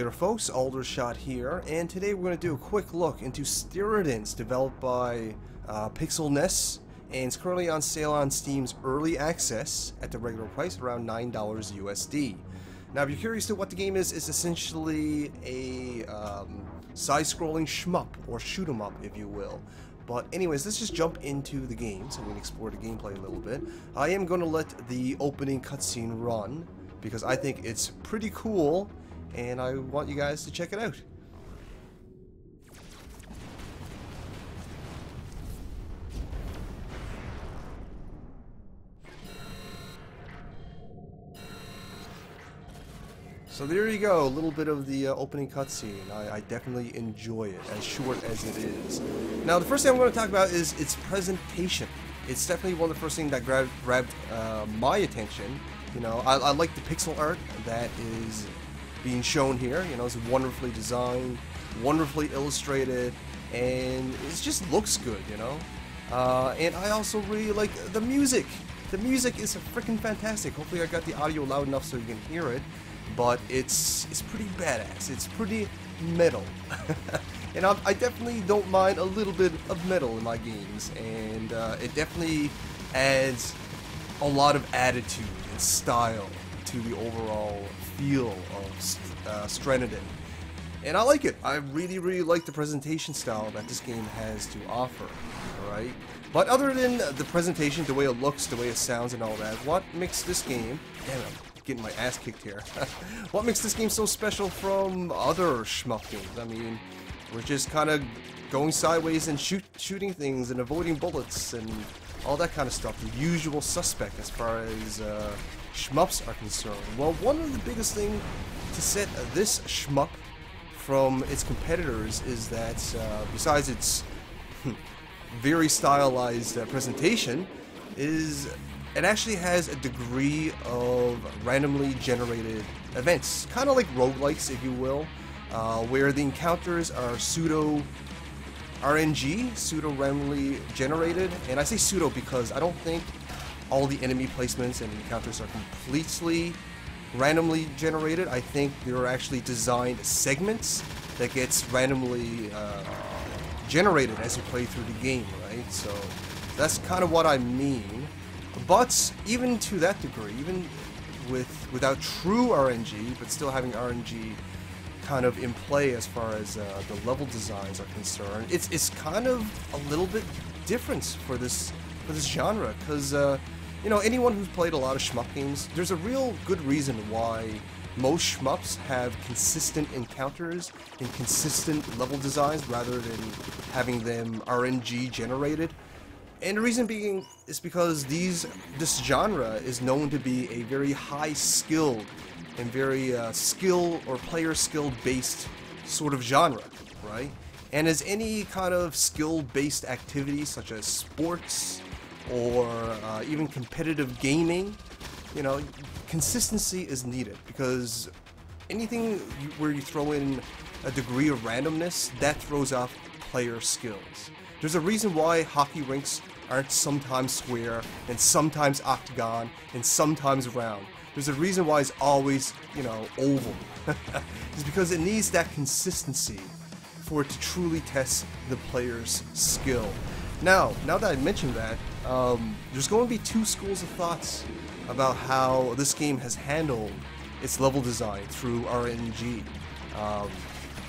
there folks, Aldershot here, and today we're going to do a quick look into Steredenn, developed by Pixel Ness, and it's currently on sale on Steam's Early Access at the regular price, around $9 USD. Now if you're curious to what the game is, it's essentially a side-scrolling shmup, or shoot-'em-up if you will. But anyways, let's just jump into the game so we can explore the gameplay a little bit. I am going to let the opening cutscene run, because I think it's pretty cool, and I want you guys to check it out. So there you go, a little bit of the opening cutscene. I definitely enjoy it, as short as it is. Now the first thing I'm going to talk about is its presentation. It's definitely one of the first things that grabbed my attention. You know, I like the pixel art that is being shown here. You know, it's wonderfully designed, wonderfully illustrated, and it just looks good, you know. And I also really like the music. The music is freaking fantastic. Hopefully I got the audio loud enough so you can hear it. But it's pretty badass. It's pretty metal. And I definitely don't mind a little bit of metal in my games. And it definitely adds a lot of attitude and style to the overall feel of Steredenn. And I like it. I really like the presentation style that this game has to offer. Alright? But other than the presentation, the way it looks, the way it sounds and all that, what makes this game... Damn it, I'm getting my ass kicked here. What makes this game so special from other shmup games? I mean, we're just kind of going sideways and shooting things and avoiding bullets and all that kind of stuff. The usual suspect as far as shmups are concerned. Well, one of the biggest things to set this shmup from its competitors is that besides its very stylized presentation, is it actually has a degree of randomly generated events, kind of like roguelikes, if you will, where the encounters are pseudo RNG, pseudo randomly generated. And I say pseudo because I don't think all the enemy placements and encounters are completely randomly generated. I think there are actually designed segments that gets randomly generated as you play through the game, right? So that's kind of what I mean. But even to that degree, even without true RNG, but still having RNG kind of in play as far as the level designs are concerned, it's kind of a little bit different for this genre, because you know, anyone who's played a lot of shmup games, there's a real good reason why most shmups have consistent encounters and consistent level designs rather than having them RNG generated. And the reason being is because this genre is known to be a very high-skilled and very skill or player skill-based sort of genre, right? And as any kind of skill-based activity such as sports or even competitive gaming, you know, consistency is needed, because anything where you throw in a degree of randomness, that throws off player skills. There's a reason why hockey rinks aren't sometimes square, and sometimes octagon, and sometimes round. There's a reason why it's always, you know, oval. It's because it needs that consistency for it to truly test the player's skill. Now that I mentioned that, there's going to be two schools of thoughts about how this game has handled its level design through RNG.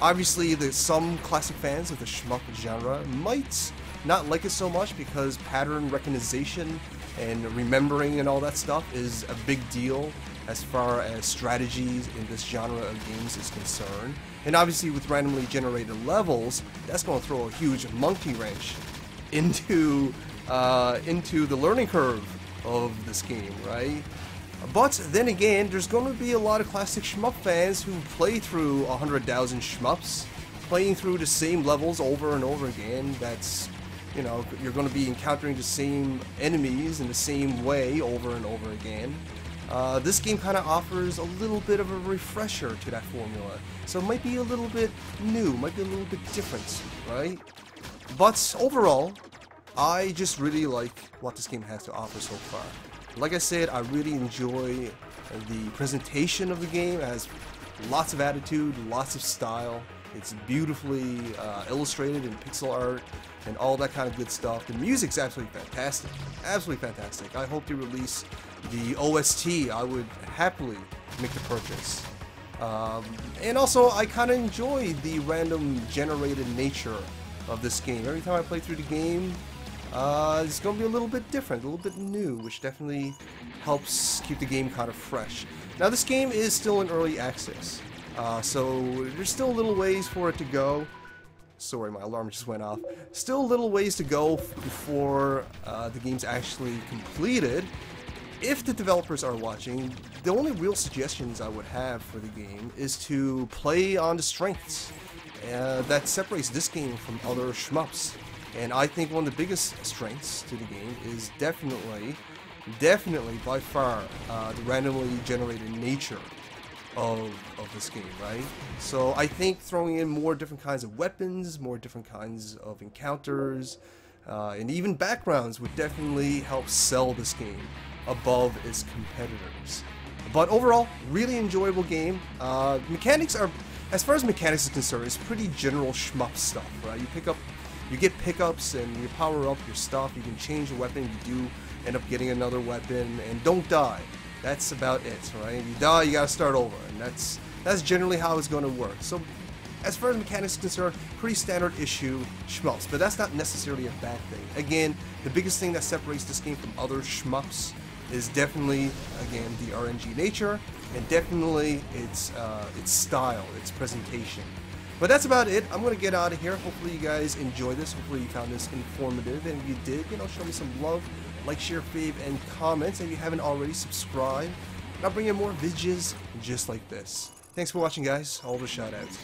Obviously, some classic fans of the shmup genre might not like it so much because pattern recognition and remembering and all that stuff is a big deal as far as strategies in this genre of games is concerned. And obviously with randomly generated levels, that's going to throw a huge monkey wrench into the learning curve of this game, right? But then again, there's going to be a lot of classic shmup fans who play through 100,000 shmups, playing through the same levels over and over again. That's, you know, you're going to be encountering the same enemies in the same way over and over again. This game kind of offers a little bit of a refresher to that formula, so it might be a little bit new, might be a little bit different, right? But overall, I just really like what this game has to offer so far. Like I said, I really enjoy the presentation of the game. It has lots of attitude, lots of style. It's beautifully illustrated in pixel art and all that kind of good stuff. The music's absolutely fantastic. Absolutely fantastic. I hope they release the OST. I would happily make the purchase. And also, I kind of enjoy the random generated nature of this game. Every time I play through the game, it's going to be a little bit different, a little bit new, which definitely helps keep the game kind of fresh. Now, this game is still in early access, so there's still a little ways for it to go. Sorry, my alarm just went off. Still a little ways to go before the game's actually completed. If the developers are watching, the only real suggestions I would have for the game is to play on the strengths that separates this game from other shmups. And I think one of the biggest strengths to the game is definitely by far the randomly generated nature of this game, right? So I think throwing in more different kinds of weapons, more different kinds of encounters, and even backgrounds would definitely help sell this game above its competitors. But overall, really enjoyable game. Mechanics are, as far as mechanics is concerned, it's pretty general shmup stuff, right? You get pickups and you power up your stuff. You can change a weapon. You do end up getting another weapon, and don't die. That's about it, right? If you die, you gotta start over, and that's generally how it's going to work. So, as far as mechanics is concerned, pretty standard issue shmups, but that's not necessarily a bad thing. Again, the biggest thing that separates this game from other shmups is definitely, again, the RNG nature, and definitely its style, its presentation. But that's about it. I'm going to get out of here. Hopefully you guys enjoyed this. Hopefully you found this informative, and if you did, show me some love. Like, share, fave, and comments. If you haven't already, subscribe. And I'll bring you more videos just like this. Thanks for watching, guys. All the shoutouts.